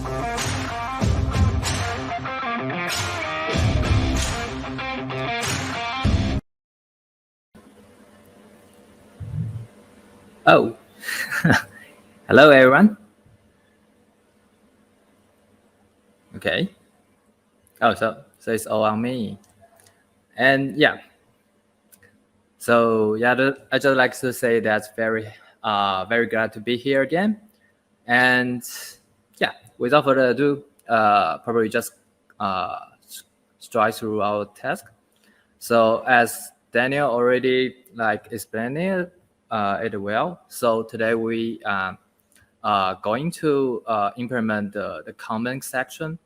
Oh, hello everyone. Okay. Oh, so it's all on me. And yeah. So yeah, I just like to say that's very glad to be here again. And yeah, without further ado, probably just strike through our task. So as Daniel already explained it well. So today we going to implement the comment section.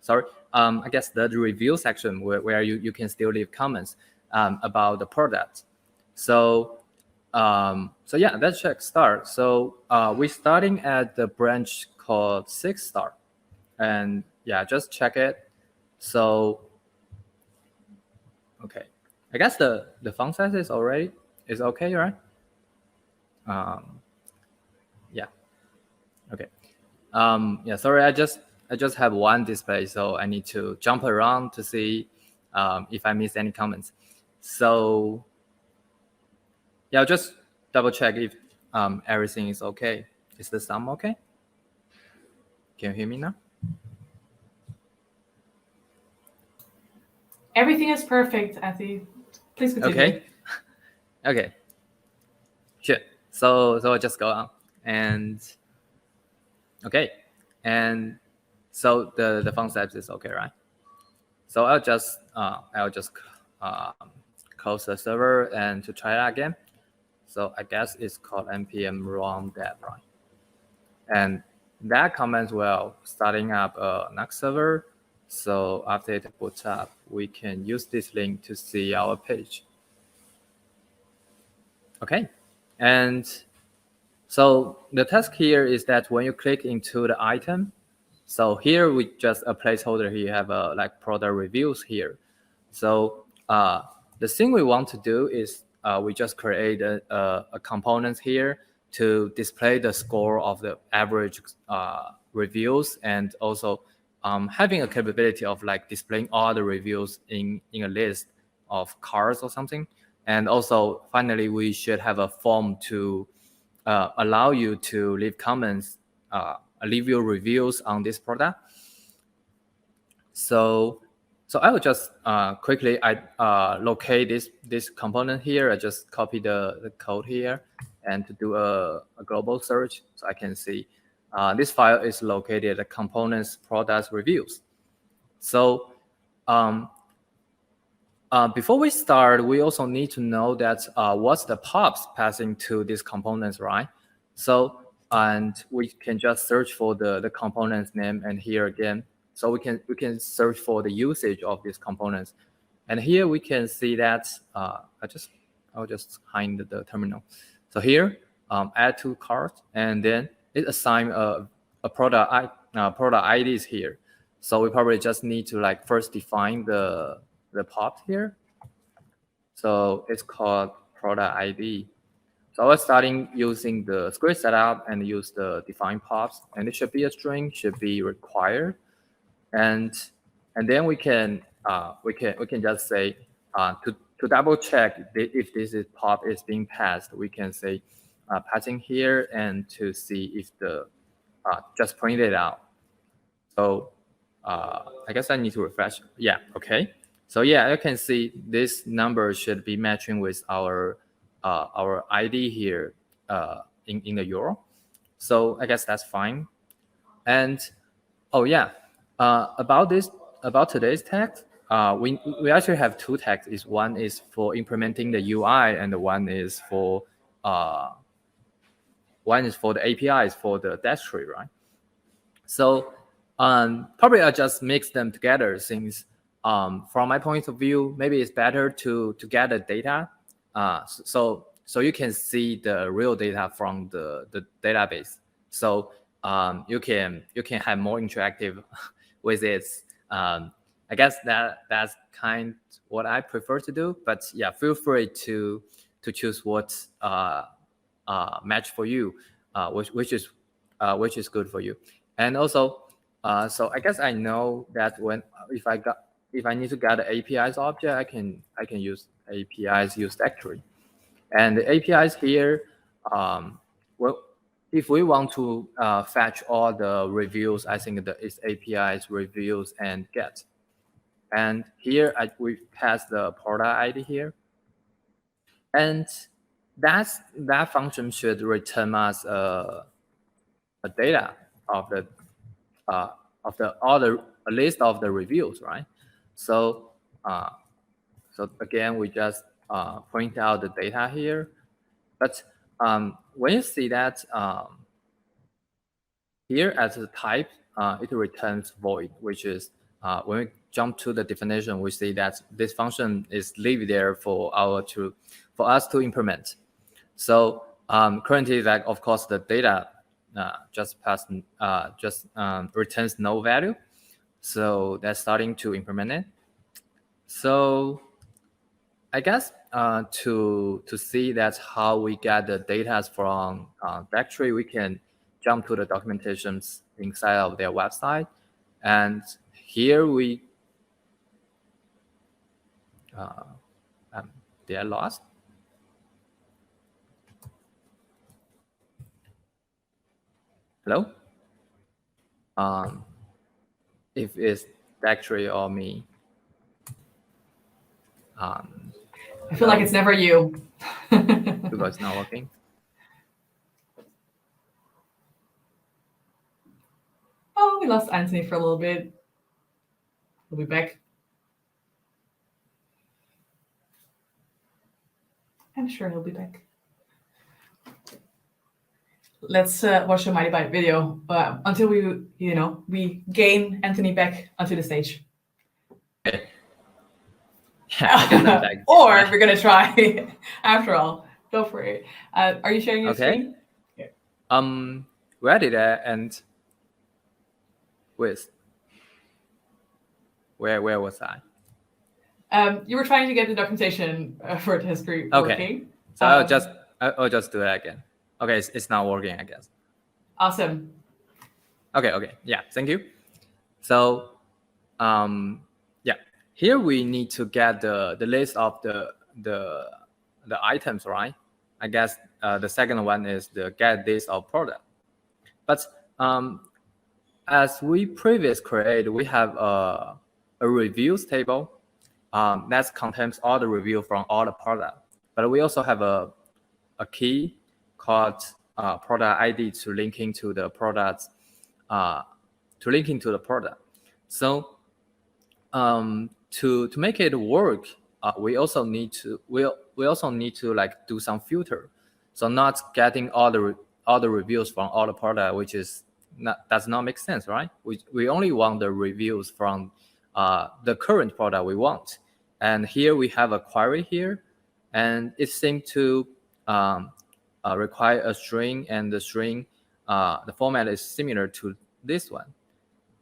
Sorry, I guess the review section where you can still leave comments about the product. So yeah, let's start. So we're starting at the branch called 6 star, and yeah, just check it. So okay, I guess the font size is okay, right? Yeah. Okay. Yeah. Sorry, I just have one display, so I need to jump around to see if I miss any comments. So yeah, I'll just double check if everything is okay. Is the sound okay? Can you hear me now? Everything is perfect, Athi. Please continue. Okay. Okay. Sure. So I'll just go on and okay, and so the font size is okay, right? So I'll just close the server and to try that again. So I guess it's called npm run dev, right? And that comments well starting up a Nuxt server. So after it boots up, we can use this link to see our page. Okay, and so the task here is that when you click into the item, so here we just a placeholder here, you have product reviews here. So the thing we want to do is we just create a component here to display the score of the average reviews, and also having a capability of displaying all the reviews in a list of cars or something. And also finally, we should have a form to allow you to leave comments, leave your reviews on this product. So I will just quickly locate this component here. I just copy the code here and to do a global search, so I can see this file is located at components products reviews. So before we start, we also need to know that what's the pops passing to these components, right? So and we can just search for the component's name, and here again, so we can search for the usage of these components, and here we can see that I'll just hide the terminal. So here, add to cart, and then it assign a product IDs here. So we probably just need to first define the pop here. So it's called product ID. So I was starting using the script setup and use the define pops, and it should be a string, should be required, and then we can just say to double check if this pop is being passed, we can say passing here, and to see if the just print it out. So I guess I need to refresh. Yeah, okay. So yeah, you can see this number should be matching with our ID here in the URL. So I guess that's fine. And oh yeah, about today's task, we actually have two tasks. One is for implementing the UI, and one is for the APIs for the Deskree, right? So probably I'll just mix them together, since from my point of view, maybe it's better to get the data, so you can see the real data from the database. So you can have more interactive with it. I guess that's kind of what I prefer to do. But yeah, feel free to choose what match for you, which is good for you. And also, So I guess I know that if I need to get the APIs object, I can use APIs use Deskree, and the APIs here. Well, if we want to fetch all the reviews, I think that it's APIs reviews and get. And here we pass the product ID here, and that function should return us a data of the a list of the reviews, right? So so again, we just point out the data here, but when you see that here as a type, it returns void, which is when we jump to the definition, we see that this function is leave there for us to implement. So currently, like of course, the data just returns no value. So that's starting to implement it. So I guess to see that's how we get the data from Deskree, we can jump to the documentations inside of their website. And here we, they are lost. Hello? If it's Deskree or me. I feel like it's never you. Because it's not working. Oh, we lost Anthony for a little bit. We'll be back. I'm sure he'll be back. Let's watch the Mighty Byte video until we gain Anthony back onto the stage. Okay. Yeah, or we're gonna try. After all, go for it. Are you sharing your screen? Okay. Where did I end with? Where was I? You were trying to get the documentation for Deskree working. So I'll just do that again. Okay, it's not working, I guess. Awesome. Okay, yeah, thank you. So, yeah, here we need to get the list of the items, right? I guess the second one is the get list of product. But as we previously created, we have a reviews table that contains all the review from all the product. But we also have a key called product ID to link into the products So to make it work, we also need to like do some filter. So not getting all the reviews from all the product, which does not make sense, right? We only want the reviews from the current product we want. And here we have a query here, and it seems to require a string, and the string, the format is similar to this one.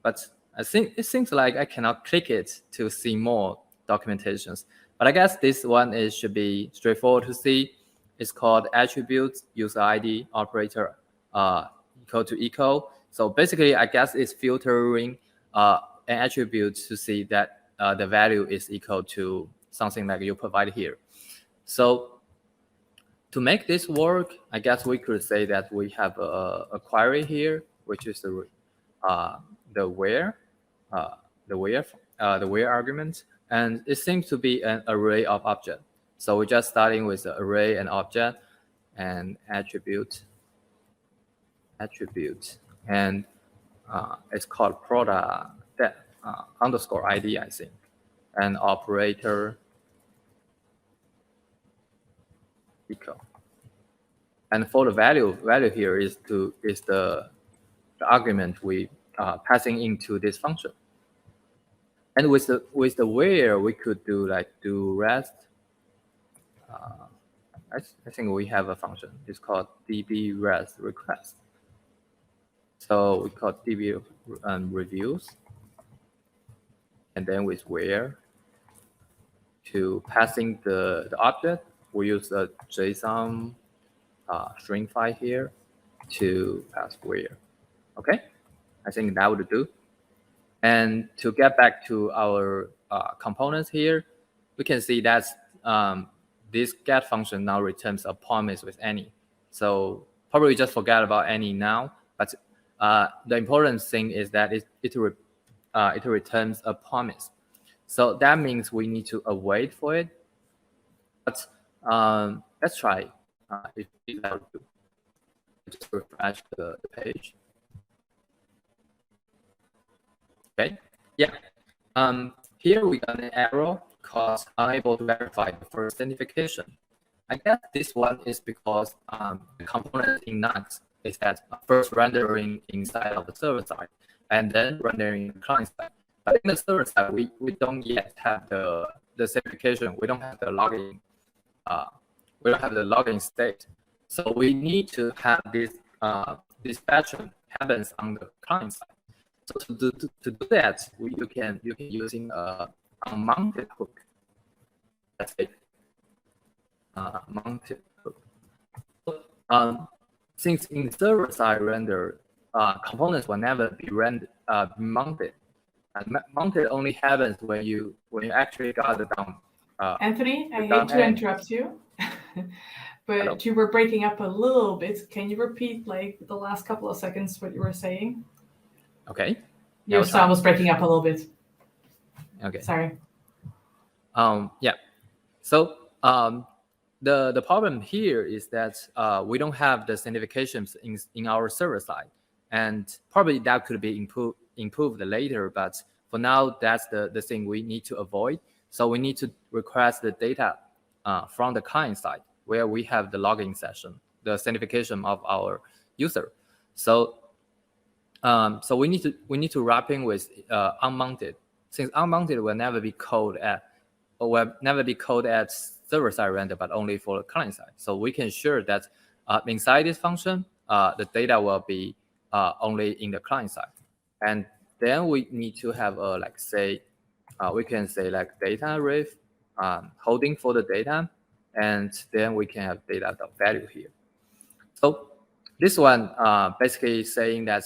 But I think it seems like I cannot click it to see more documentations. But I guess this one should be straightforward to see. It's called attributes user ID operator equal to equal. So basically, I guess it's filtering an attribute to see that the value is equal to something like you provide here. So to make this work, I guess we could say that we have a query here, which is the where argument, and it seems to be an array of objects. So we're just starting with the array and object and attribute, and it's called product underscore ID, I think, and operator equal. And for the value here is the argument we passing into this function. And with the where, we could do rest. I think we have a function. It's called db rest request. So we call db reviews, and then with where to passing the object, we use a JSON string file here to pass where. Okay, I think that would do. And to get back to our components here, we can see that this get function now returns a promise with any. So probably just forget about any now, but the important thing is that it returns a promise. So that means we need to await for it. But let's try if that will do. Just refresh the page. Okay, yeah. Here we got an error cause unable to verify the first identification. I guess this one is because the component in Nuxt is that first rendering inside of the server side and then rendering the client side. But in the server side, we don't yet have the certification. We don't have the login. We don't have the login state. So we need to have this dispatching happens on the client side. So to do that, you can using a unmounted hook. That's it. Mounted hook. So, since in server side render, components will never be mounted. And mounted only happens when you actually got the down. Anthony, I hate to interrupt you, but Hello. You were breaking up a little bit. Can you repeat like the last couple of seconds what you were saying? Okay. Your sound was breaking up a little bit. Okay. Sorry. Yeah. So the problem here is that we don't have the certifications in our server side, and probably that could be improved later. But for now, that's the thing we need to avoid. So we need to request the data from the client side where we have the login session, the certification of our user. So so we need to wrapping with unmounted, since unmounted will never be coded at server side render, but only for the client side. So we can ensure that inside this function, the data will be only in the client side, and then we need to have a we can say like data ref holding for the data, and then we can have data.value here. So this one basically saying that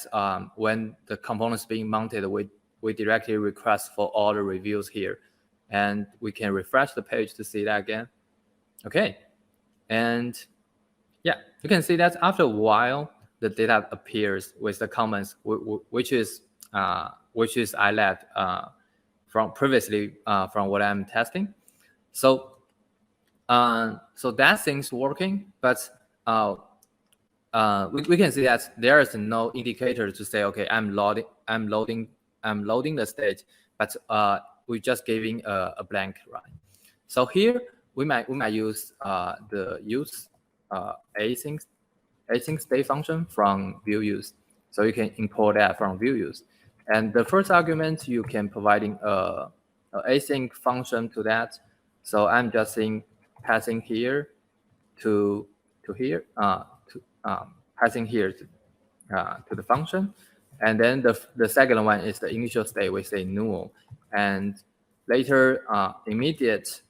when the components being mounted, we directly request for all the reviews here, and we can refresh the page to see that again. Okay, and yeah, you can see that after a while the data appears with the comments, which is I left from previously from what I'm testing. So so that thing's working, but we can see that there is no indicator to say, okay, I'm loading the state, but we're just giving a blank, right? So here we might use the use async state function from VueUse. So you can import that from VueUse, and the first argument you can providing a async function to that. So I'm just passing here to here passing here to the function, and then the second one is the initial state. We say null, and later immediate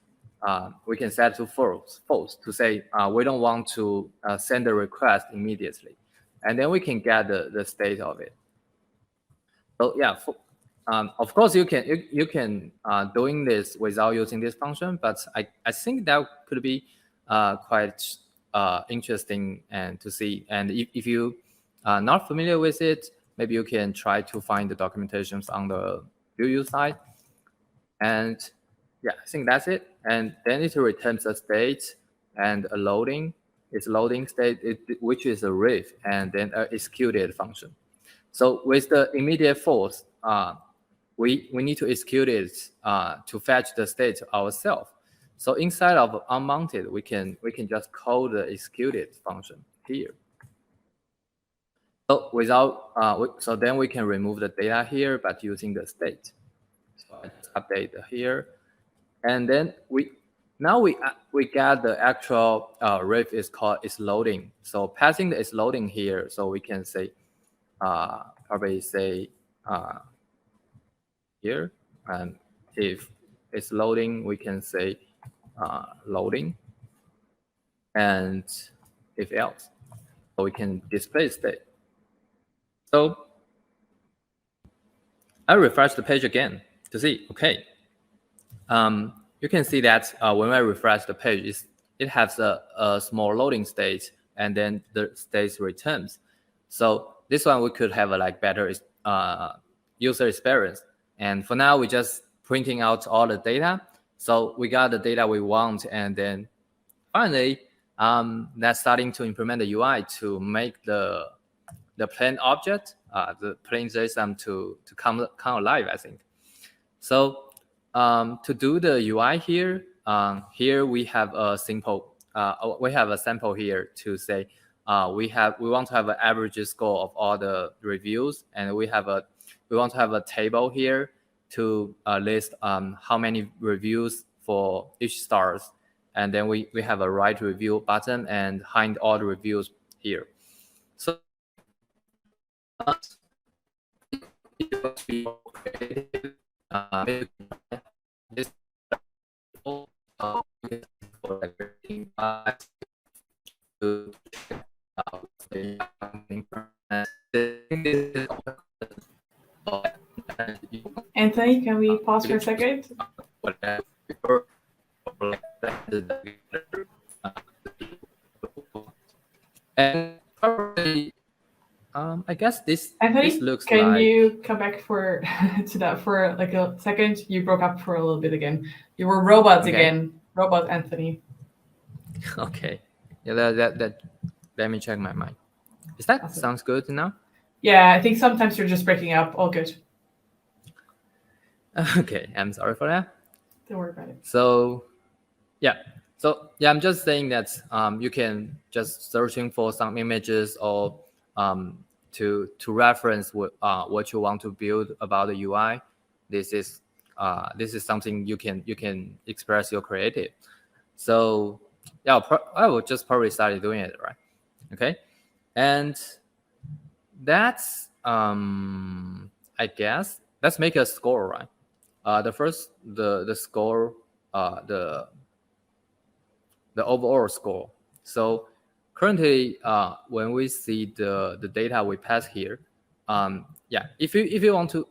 we can set to false to say we don't want to send a request immediately, and then we can get the state of it. So yeah, of course you can doing this without using this function, but I think that could be quite interesting and to see. And if you are not familiar with it, maybe you can try to find the documentations on the VueUse side. And yeah, I think that's it. And then it returns a state and a loading. It's loading state, which is a ref, and then an executed function. So with the immediate false, we need to execute it to fetch the state ourselves. So inside of unmounted, we can just call the executed function here. So so then we can remove the data here, but using the state. So I just update here, and then we get the actual ref is loading. So passing the is loading here, so we can say probably say here, and if it's loading, we can say loading, and if else, so we can display state. So I refresh the page again to see. Okay. You can see that when I refresh the page, it has a small loading state, and then the state returns. So this one we could have a better user experience. And for now, we just printing out all the data. So we got the data we want, and then finally, that's starting to implement the UI to make the plain object, the plain JSON to come alive, I think. So to do the UI here, here we have a sample here to say we want to have an average score of all the reviews, and we want to have a table here to list how many reviews for each stars, and then we have a write review button and hide all the reviews here. So this Anthony, can we pause for a second? And probably, I guess this looks can like. You come back for to that for like a second? You broke up for a little bit again. You were robots again. Robot Anthony. Okay. Yeah, that. Let me check my mic. Is that awesome. Sounds good now? Yeah, I think sometimes you're just breaking up. All good. Okay, I'm sorry for that. Don't worry about it. So, yeah. I'm just saying that you can just searching for some images or to reference what you want to build about the UI. This is something you can express your creative. So yeah, I will just probably start doing it, right? Okay, and that's I guess let's make a score, right? The first the score the overall score. So currently, when we see the data we pass here, yeah, if you want to,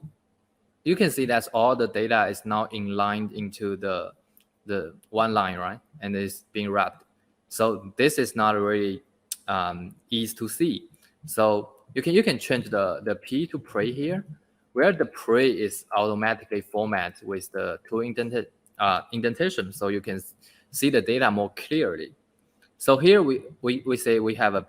you can see that all the data is now inlined into the one line, right? And it's being wrapped. So this is not really easy to see. So you can change the P to pre here, where the pre is automatically formatted with the two indentation, so you can see the data more clearly. So here we say we have a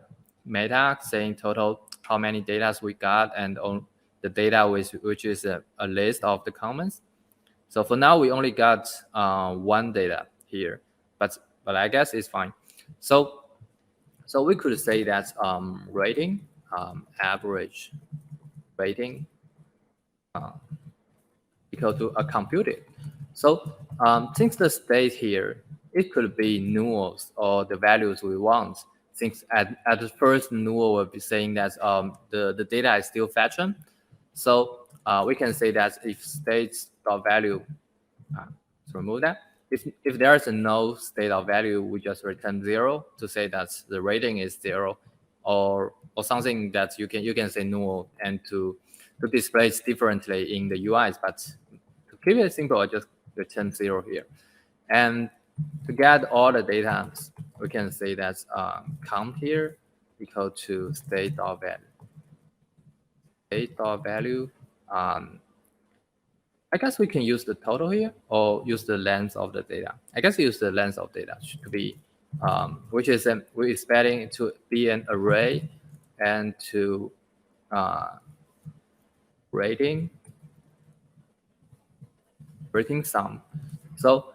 meta saying total how many data we got, and on the data which is a list of the comments. So for now we only got one data here, but I guess it's fine. So we could say that rating, average rating equal to a computed. So since the state here, it could be nulls or the values we want. Since at the first null will be saying that the data is still fetching. So we can say that if state.value, let's remove that. If there is no state of value, we just return 0 to say that the rating is 0, or something that you can say null and to display it differently in the UIs. But to keep it simple, I just return 0 here. And to get all the data, we can say that count here equal to state.value. State.value. I guess we can use the total here or use the length of the data. I guess use the length of data to be, which is we're expecting it to be an array and to rating sum. So,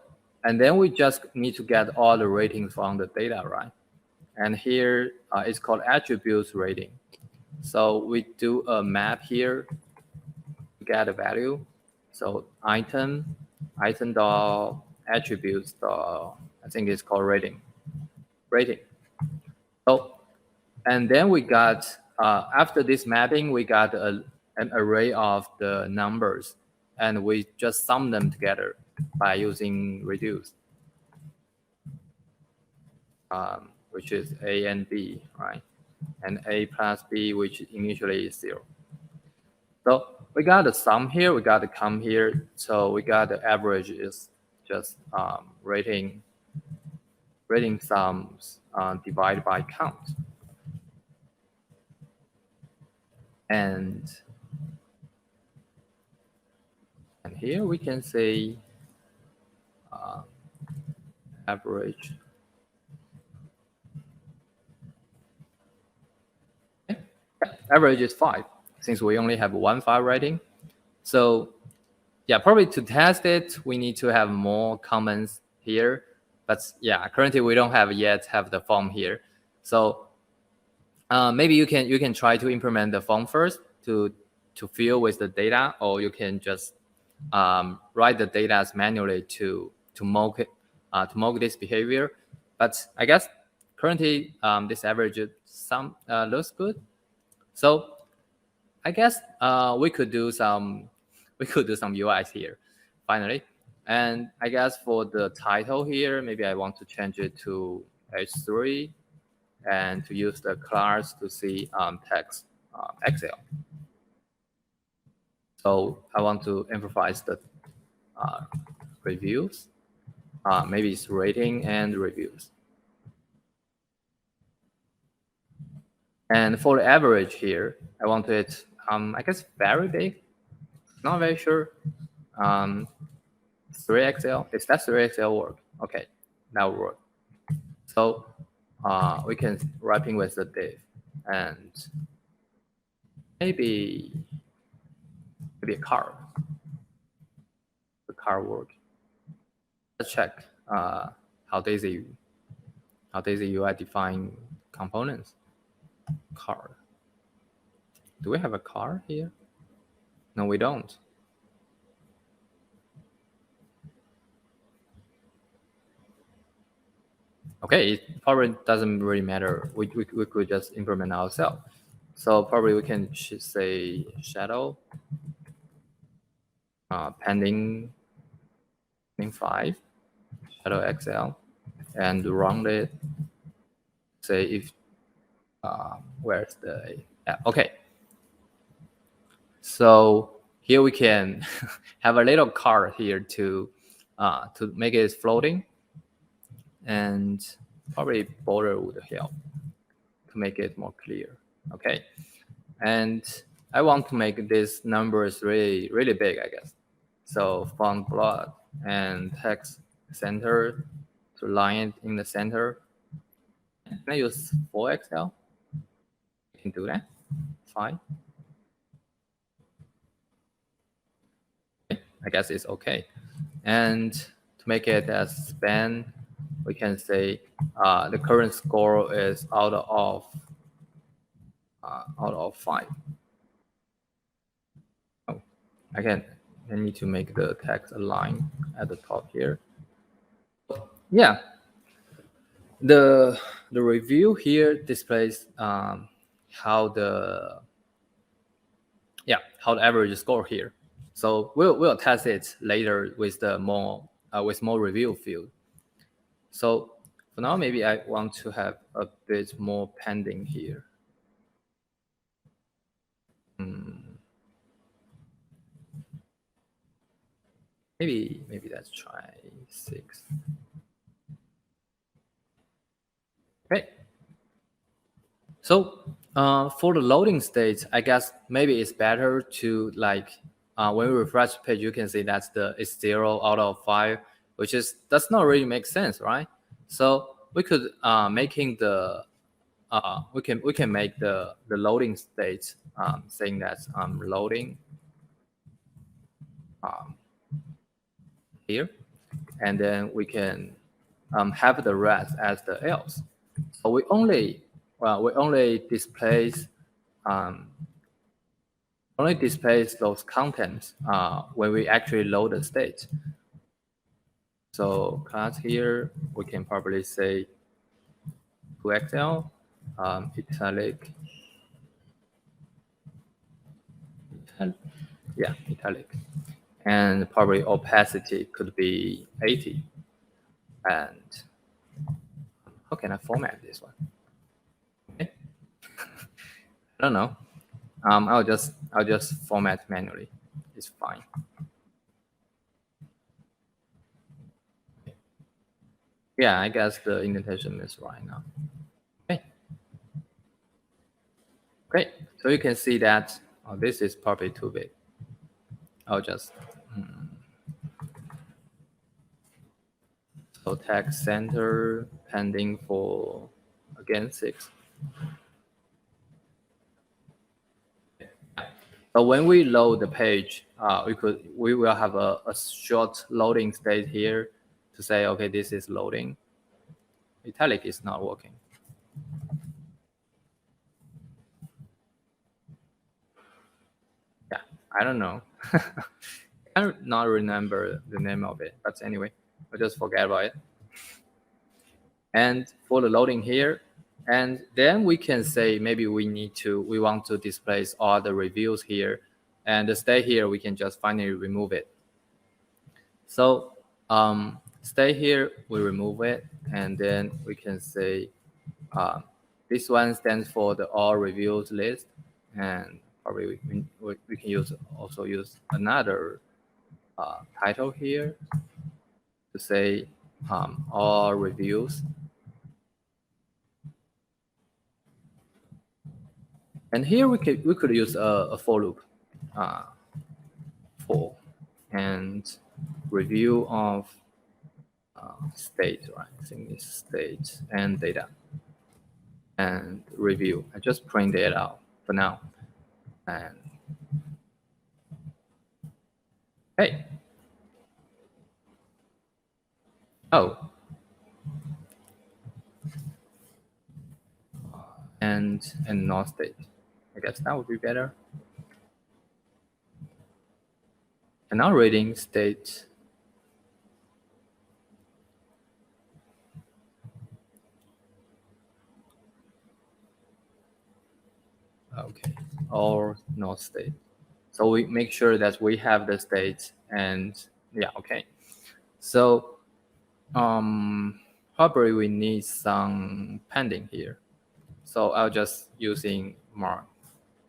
and then we just need to get all the ratings from the data, right? And here it's called attributes rating. So we do a map here to get a value. So item dot attributes dot, I think it's called rating. So, and then we got after this mapping, we got an array of the numbers, and we just sum them together by using reduce, which is A and B, right? And A plus B, which initially is 0. So we got the sum here, we got the com here, so we got the average is just rating sums divided by count. And here we can say average. Okay. Average is 5, since we only have one file rating. So yeah, probably to test it, we need to have more comments here. But yeah, currently we don't have the form here. So maybe you can try to implement the form first to fill with the data, or you can just write the data manually to mock it, to mock this behavior. But I guess currently this average sum looks good. So I guess we could do some UIs here finally. And I guess for the title here, maybe I want to change it to H3 and to use the class to see text Excel. So I want to emphasize the reviews. Maybe it's rating and reviews. And for the average here, I want it, I guess, very big. Not very sure. 3XL. Is that 3XL work? Okay, that will work. So we can wrapping with the div, and maybe a car. The car work. Let's check how Daisy UI define components. Car. Do we have a car here? No, we don't. Okay, it probably doesn't really matter. We could just implement ourselves. So probably we can say shadow pending 5 shadow XL and run it. Say if where's the okay. So here we can have a little card here to make it floating, and probably border would help to make it more clear. Okay, and I want to make this numbers really big, I guess. So font blood and text center to line it in the center. Can I use 4XL? I can do that. Fine. Okay. I guess it's okay. And to make it as span, we can say the current score is out of 5. Oh, I need to make the text align at the top here. Yeah, the review here displays how the average score here. So we'll test it later with the more review field. So for now, maybe I want to have a bit more pending here. Maybe let's try 6. Okay. So for the loading state, I guess maybe it's better to when we refresh the page, you can see it's 0 out of 5, which does not really make sense, right? So we could making the we can make the loading state saying that loading here, and then we can have the rest as the else. So we only displays those contents when we actually load the state. So class here, we can probably say 2XL, italic. Yeah, italic. And probably opacity could be 80. And how can I format this one? Okay. I don't know. I'll just I'll just format manually. It's fine. Yeah, I guess the indentation is right now. Okay. Great. So you can see that this is probably too big. I'll just so text center pending for again 6. So when we load the page, we will have a short loading state here to say, okay, this is loading. Italic is not working. Yeah, I don't know. I don't not remember the name of it, but anyway, I just forget about it. And for the loading here, and then we can say maybe we want to display all the reviews here, and the stay here we can just finally remove it. So stay here, we remove it, and then we can say this one stands for the all reviews list, and probably we can also use another title here to say all reviews. And here we could use a for loop for and review of state, right? I think it's state and data and review. I just print it out for now. And hey, oh, and not state. I guess that would be better. And now reading state. Okay, or not state. So we make sure that we have the state, and yeah, okay. So probably we need some pending here. So I'll just using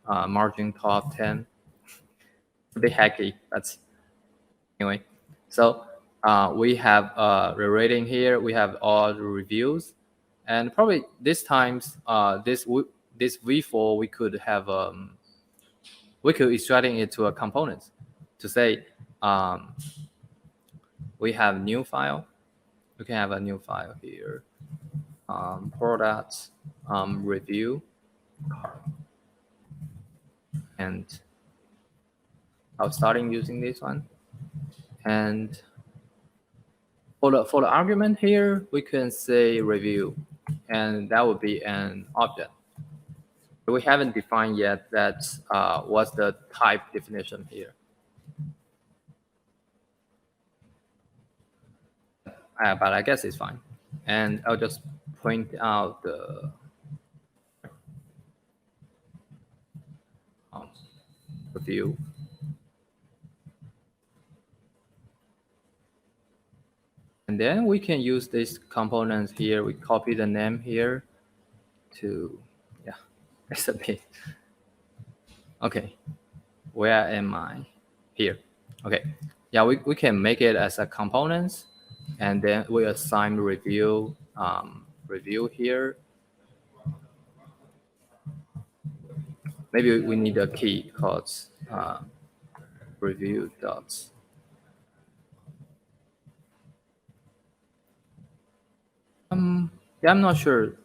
margin top 10. It's a bit hacky, but anyway. So we have rerating here. We have all the reviews, and probably this times this v4 we could have we could extracting it to a component to say we have new file. We can have a new file here. Product review, and I'm starting using this one. And for the argument here, we can say review, and that would be an object. We haven't defined yet that what's the type definition here. But I guess it's fine. And I'll just point out the review. And then we can use these components here. We copy the name here to, yeah, it's a bit. Okay, where am I? Here. Okay, yeah, we can make it as a components, and then we assign review review here. Maybe we need a key called review dots. Yeah, I'm not sure.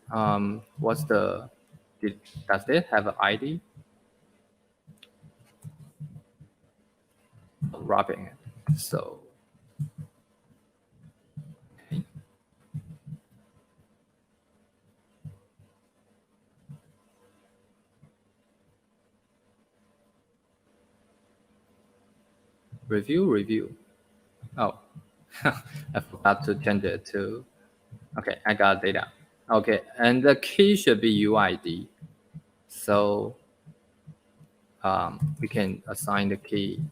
What's the? Does it have an ID? Wrapping it. So. Okay. Review. Oh, I forgot to change it to. Okay, I got data. Okay, and the key should be UID. So we can assign the key.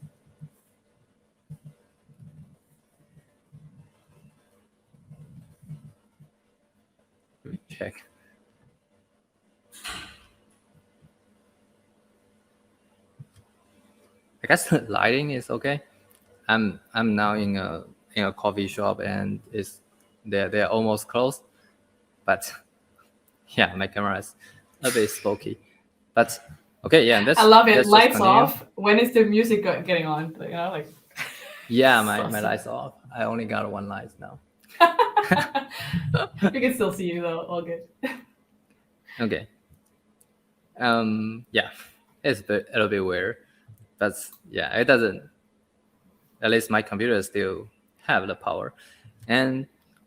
Let me check. I guess the lighting is okay. I'm now in a coffee shop and they're almost closed, but yeah, my camera is a bit spooky. But okay, yeah, I love it. let's Lights just continue. off. When is the music getting on? You know, like. Yeah, my lights off. I only got one light now. We can still see you though. All good. Okay. Yeah, it's a little bit weird, but yeah, it doesn't. At least my computer still have the power. And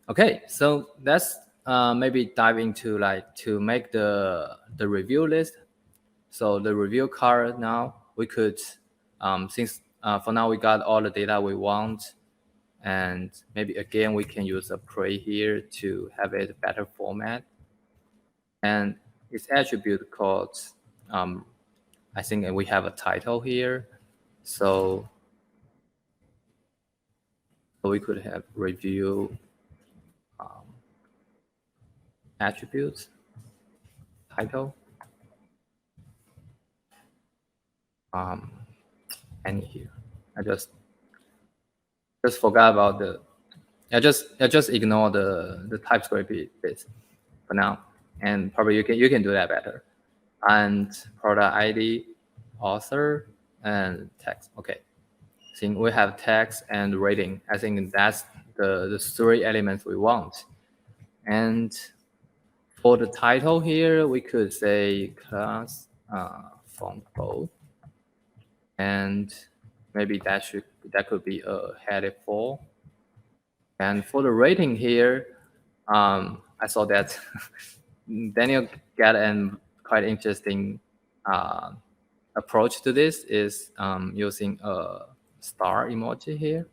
okay, so let's maybe dive into like to make the review list. So the review card now we could since for now we got all the data we want, and maybe again we can use a pre here to have it better format. And its attribute called I think we have a title here, so we could have review attributes title any here. I just forgot about the I just ignore the TypeScript bit for now, and probably you can do that better. And product ID, author, and text. Okay, I think we have text and rating. I think that's the three elements we want. And for the title here, we could say class font bold, and maybe that could be a headed 4. And for the rating here, I saw that Daniel got an quite interesting approach to this is using a star emoji here.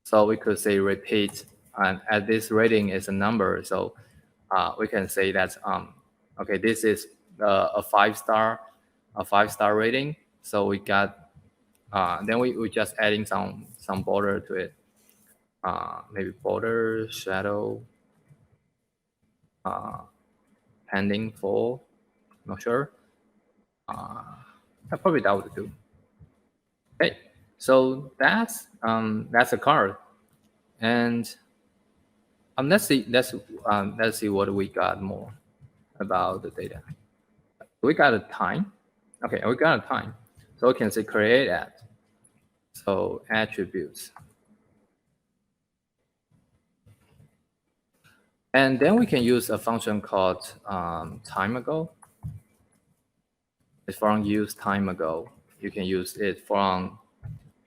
So we could say repeat, and as this rating is a number, so we can say that okay, this is a 5-star rating. So we got then we just adding some border to it. Maybe border, shadow, pending for, not sure. Probably that would do. Okay, so that's a card, and let's see what we got more about the data. We got a time. Okay, we got a time, so we can say create at. So attributes. And then we can use a function called time ago. It's from use time ago. You can use it from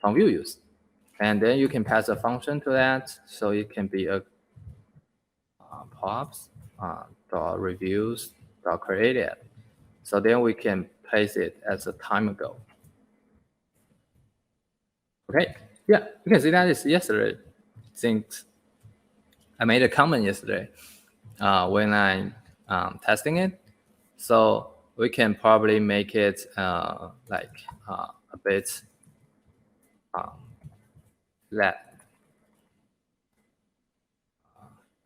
VueUse. And then you can pass a function to that. So it can be a pops dot reviews dot created. So then we can place it as a time ago. Okay, yeah, you can see that is yesterday. Since I made a comment yesterday when I'm testing it. So we can probably make it like a bit that.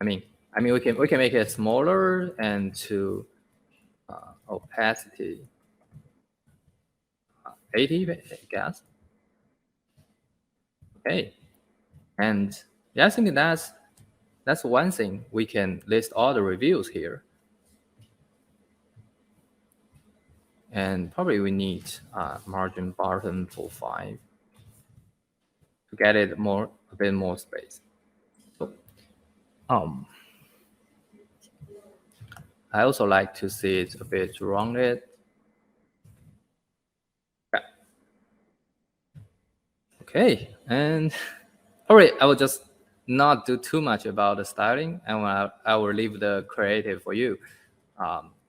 I mean, we can make it smaller and to opacity 80, I guess. Okay, and yeah, I think that's one thing. We can list all the reviews here. And probably we need margin bottom for 5 to get it a bit more space. So, I also like to see it a bit rounded. Yeah. Okay, and probably I will just not do too much about the styling, and I will leave the creative for you.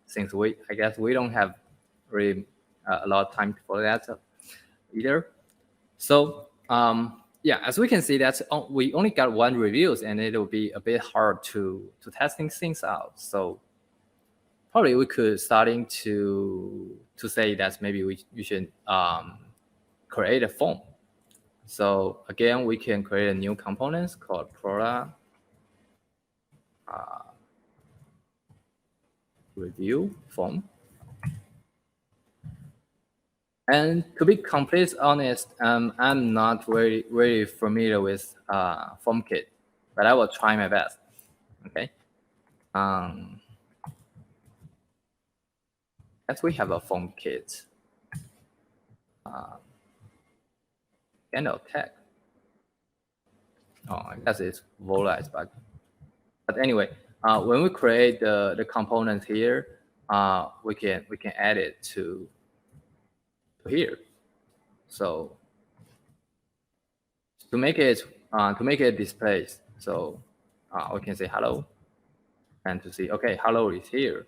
Since I guess we don't have really a lot of time for that either. So yeah, as we can see, we only got 1 reviews, and it will be a bit hard to testing things out. So probably we could starting to say that maybe you should create a form. So again, we can create a new components called product review form. And to be completely honest, I'm not very familiar with FormKit, but I will try my best. Okay. As we have a FormKit. Kind of tag. Oh, I guess it's vocalized, but anyway, when we create the components here, we can add it to here. So to make it display, so we can say hello, and to see, okay, hello is here,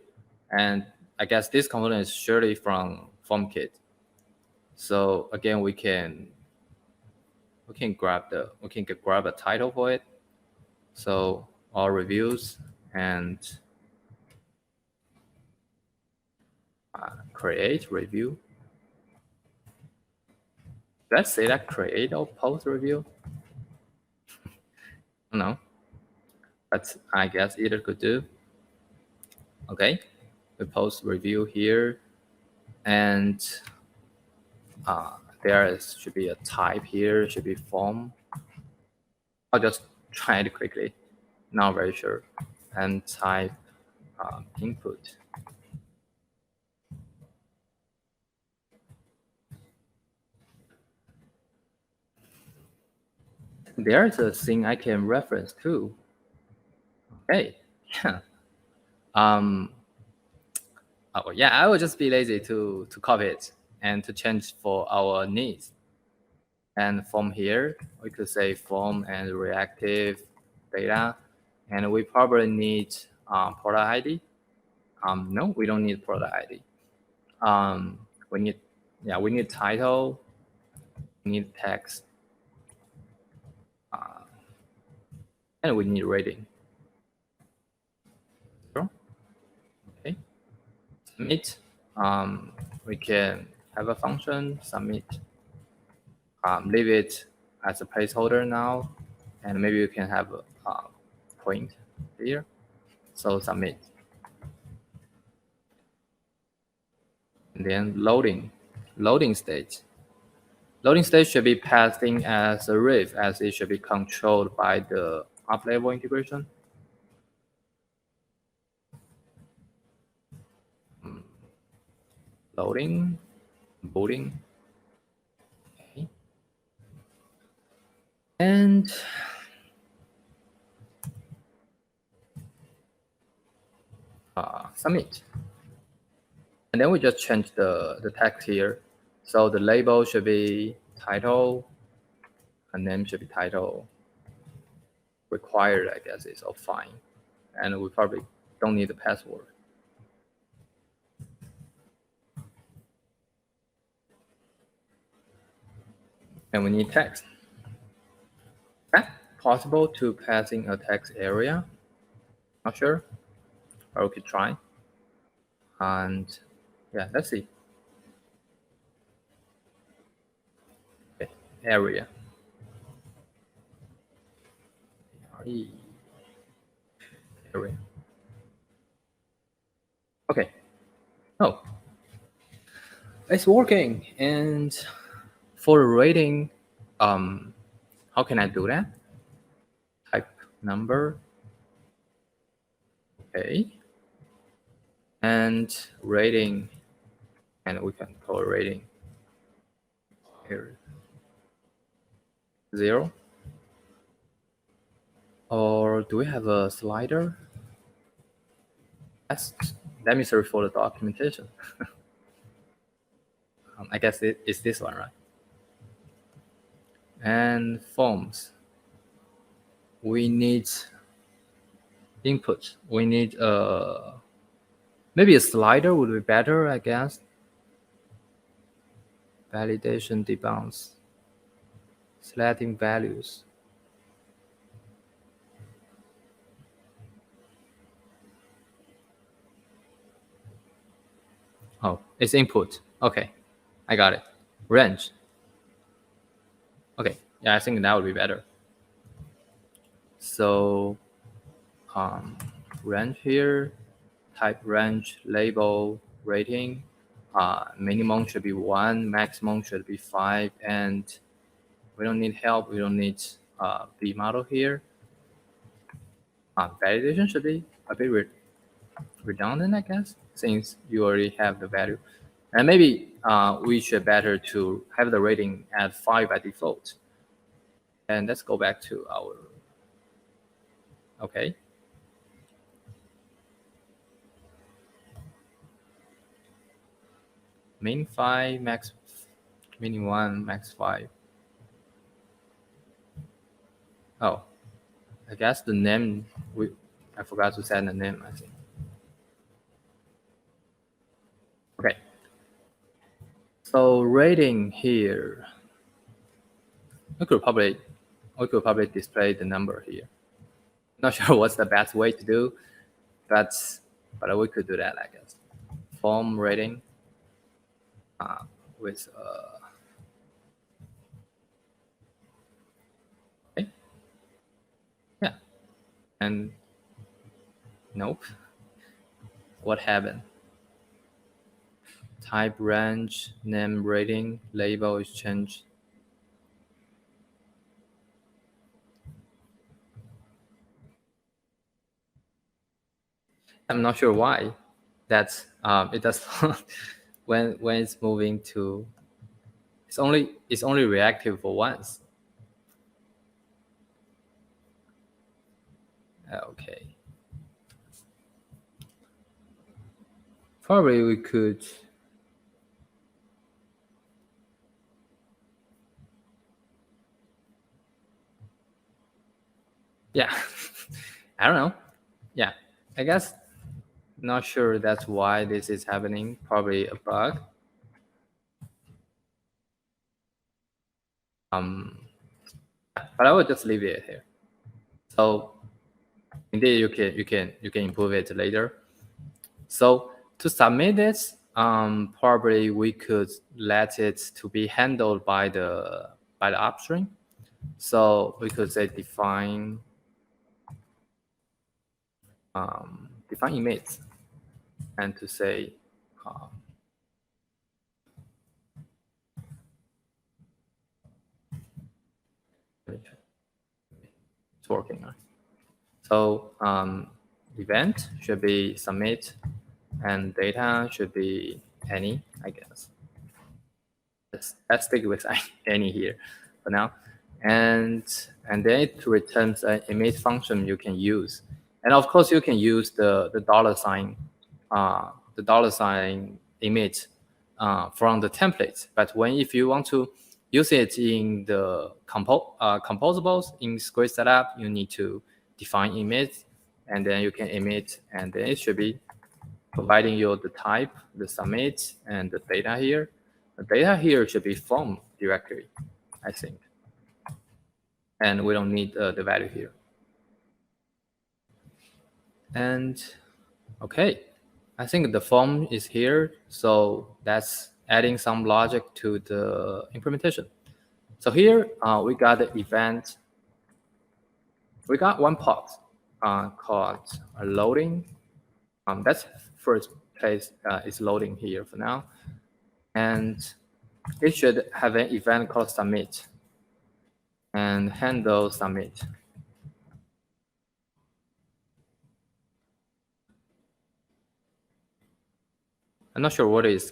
and I guess this component is surely from FormKit. So again, we can grab a title for it. So all reviews and create review. Let's say that create or post review. No, but I guess either could do. Okay, we post review here, and there should be a type here. Should be form. I'll just try it quickly. Not very sure. And type input. There's a thing I can reference too. Okay, yeah. Oh yeah, I will just be lazy to copy it and to change for our needs. And from here, we could say form and reactive data, and we probably need product ID. No, we don't need product ID. We need title, we need text, and we need rating. Okay, submit. We can have a function submit. Leave it as a placeholder now, and maybe you can have a point here. So submit. And then loading state. Loading state should be passing as a ref, as it should be controlled by the up-level integration. Loading, booting. Okay. And submit. And then we just change the text here. So the label should be title, and name should be title. Required, I guess, is all fine. And we probably don't need the password. And we need text. Is that possible to pass in a text area? Not sure, but we could try. And yeah, let's see. Okay, area. Area. Okay. Oh, it's working. And for rating, how can I do that? Type number. Okay. And rating, and we can call rating here 0. Or do we have a slider? Let me search for the documentation. I guess it's this one, right? And forms. We need input. We need maybe a slider would be better, I guess. Validation debounce. Selecting values. Oh, it's input. Okay, I got it. Range. Okay, yeah, I think that would be better. So range here, type range, label, rating, minimum should be 1, maximum should be 5, and we don't need help. We don't need the model here. Validation should be a bit redundant, I guess, since you already have the value. And maybe we should better to have the rating at 5 by default. And let's go back to our, okay. Min 5, max, min 1, max 5. Oh, I guess the name, I forgot to set the name, I think. Okay. So rating here, we could probably display the number here. Not sure what's the best way to do, but we could do that, I guess. Form rating with okay. Yeah, and nope. What happened? Type range, name rating, label is changed. I'm not sure why. That's it does when it's moving to. It's only reactive for once. Okay. Probably we could. Yeah, I don't know. Yeah, I guess not sure that's why this is happening. Probably a bug. But I will just leave it here. So indeed, you can improve it later. So to submit this, probably we could let it to be handled by the upstream. So we could say define image, and to say it's working. So event should be submit, and data should be any, I guess. Let's stick with any here for now. And then it returns an image function you can use. And of course, you can use the $sign image from the templates. But if you want to use it in the composables in Square setup, you need to define image, and then you can emit, and then it should be providing you the type, the submit, and the data here. The data here should be from directory, I think. And we don't need the value here. And okay, I think the form is here. So that's adding some logic to the implementation. So here we got the event. We got one pod called loading. That's first place is loading here for now. And it should have an event called submit and handle submit. I'm not sure what is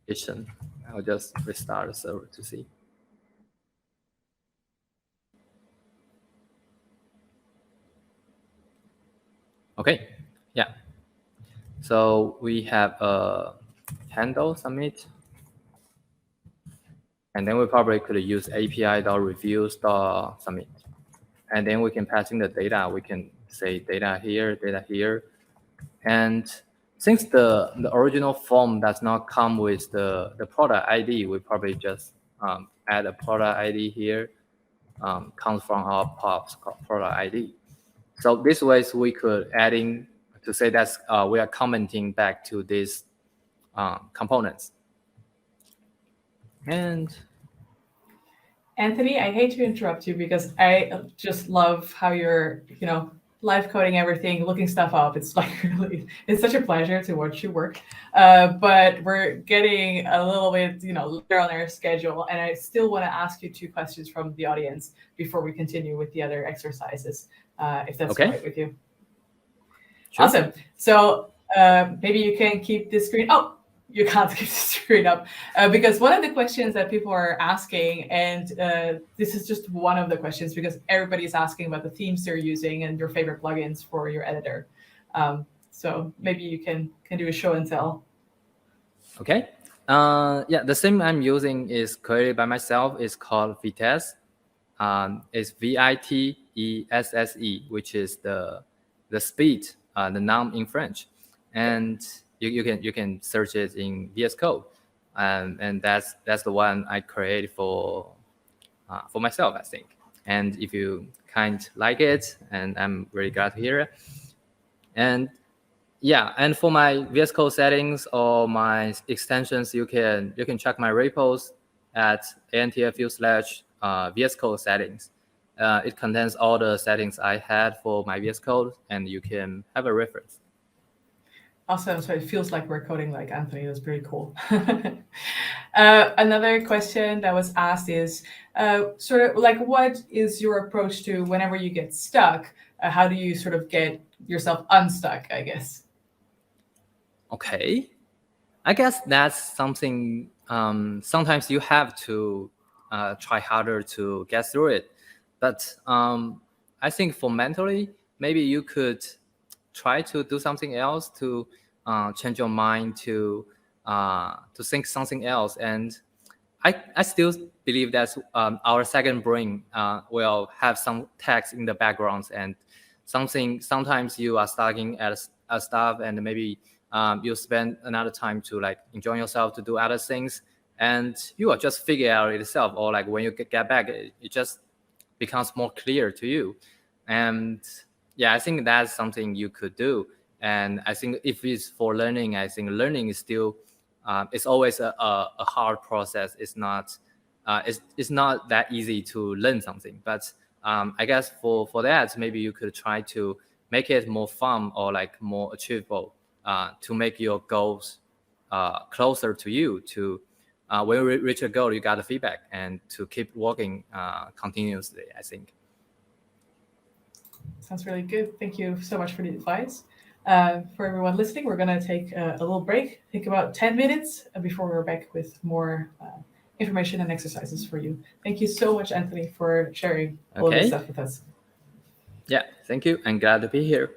issue. I'll just restart the server to see. Okay, yeah. So we have a handle submit, and then we probably could use api.reviews.submit, and then we can pass in the data. We can say data here, and since the original form does not come with the product ID, we probably just add a product ID here. Comes from our POPs product ID. So this ways we could adding to say that we are commenting back to these components. And Anthony, I hate to interrupt you because I just love how you're, live coding everything, looking stuff up. It's like really, it's such a pleasure to watch you work. But we're getting a little bit, later on our schedule, and I still want to ask you 2 questions from the audience before we continue with the other exercises, if that's all right with you. Sure. Awesome. So maybe you can keep this screen. Oh, you can't keep the screen up because one of the questions that people are asking, and this is just one of the questions because everybody's asking about the themes they're using and your favorite plugins for your editor. So maybe you can do a show and tell. Okay. Yeah, the theme I'm using is created by myself. It's called Vitest. It's VITESSE, which is the speed, the noun in French, and you can search it in VS Code, and that's the one I created for myself, I think. And if you kind like it, and I'm really glad to hear it. And yeah, and for my VS Code settings or my extensions, you can check my repos at antfu/VS Code settings. It contains all the settings I had for my VS Code, and you can have a reference. Awesome. So it feels like we're coding like Anthony. That's pretty cool. Another question that was asked is sort of like, what is your approach to whenever you get stuck? How do you sort of get yourself unstuck, I guess? Okay. I guess that's something sometimes you have to try harder to get through it. But I think for mentally, maybe you could try to do something else to change your mind to think something else. And I still believe that our second brain will have some text in the backgrounds and sometimes you are studying at a stuff and maybe you spend another time to like enjoy yourself to do other things and you will just figure out yourself, or like when you get back, it just becomes more clear to you. And yeah, I think that's something you could do. And I think if it's for learning, I think learning is still, it's always a hard process. It's not that easy to learn something. But I guess for that, maybe you could try to make it more fun or like more achievable to make your goals closer to you. To when you reach a goal, you got the feedback, and to keep working continuously, I think. Sounds really good. Thank you so much for the advice. For everyone listening, we're going to take a little break, take about 10 minutes before we're back with more information and exercises for you. Thank you so much, Anthony, for sharing all of this stuff with us. Yeah, thank you. I'm glad to be here.